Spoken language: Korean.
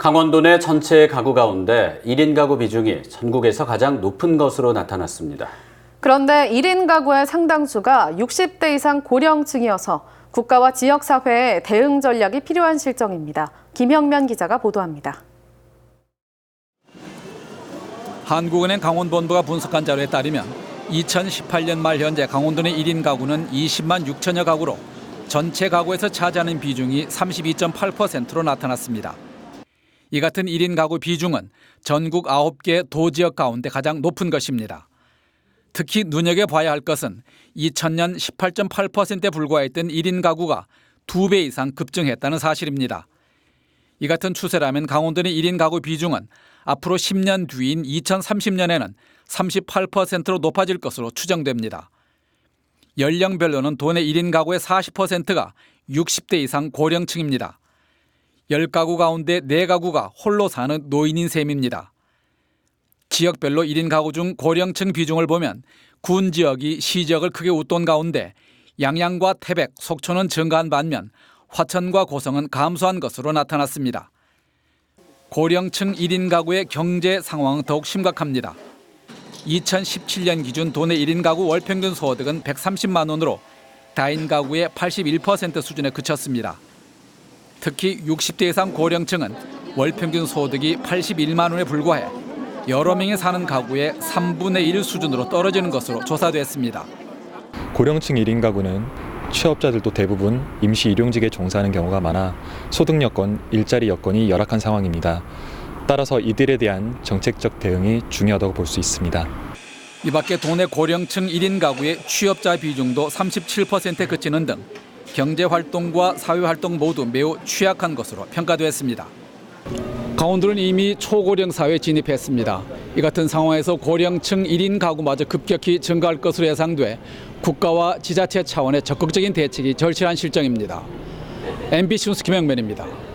강원도 내 전체 가구 가운데 1인 가구 비중이 전국에서 가장 높은 것으로 나타났습니다. 그런데 1인 가구의 상당수가 60대 이상 고령층이어서 국가와 지역사회에 대응 전략이 필요한 실정입니다. 김형면 기자가 보도합니다. 한국은행 강원본부가 분석한 자료에 따르면 2018년 말 현재 강원도 내 1인 가구는 20만 6천여 가구로 전체 가구에서 차지하는 비중이 32.8%로 나타났습니다. 이 같은 1인 가구 비중은 전국 9개 도지역 가운데 가장 높은 것입니다. 특히 눈여겨봐야 할 것은 2000년 18.8%에 불과했던 1인 가구가 2배 이상 급증했다는 사실입니다. 이 같은 추세라면 강원도 내 1인 가구 비중은 앞으로 10년 뒤인 2030년에는 38%로 높아질 것으로 추정됩니다. 연령별로는 도내 1인 가구의 40%가 60대 이상 고령층입니다. 10가구 가운데 4가구가 홀로 사는 노인인 셈입니다. 지역별로 1인 가구 중 고령층 비중을 보면 군 지역이 시 지역을 크게 웃돈 가운데 양양과 태백, 속초는 증가한 반면 화천과 고성은 감소한 것으로 나타났습니다. 고령층 1인 가구의 경제 상황은 더욱 심각합니다. 2017년 기준 도내 1인 가구 월평균 소득은 130만 원으로 다인 가구의 81% 수준에 그쳤습니다. 특히 60대 이상 고령층은 월평균 소득이 81만 원에 불과해 여러 명이 사는 가구의 3분의 1 수준으로 떨어지는 것으로 조사됐습니다. 고령층 1인 가구는 취업자들도 대부분 임시 일용직에 종사하는 경우가 많아 소득 여건, 일자리 여건이 열악한 상황입니다. 따라서 이들에 대한 정책적 대응이 중요하다고 볼 수 있습니다. 이 밖에 도내 고령층 1인 가구의 취업자 비중도 37%에 그치는 등 경제활동과 사회활동 모두 매우 취약한 것으로 평가됐습니다. 강원도는 이미 초고령 사회에 진입했습니다. 이 같은 상황에서 고령층 1인 가구마저 급격히 증가할 것으로 예상돼 국가와 지자체 차원의 적극적인 대책이 절실한 실정입니다. MBC 뉴스 김영면입니다.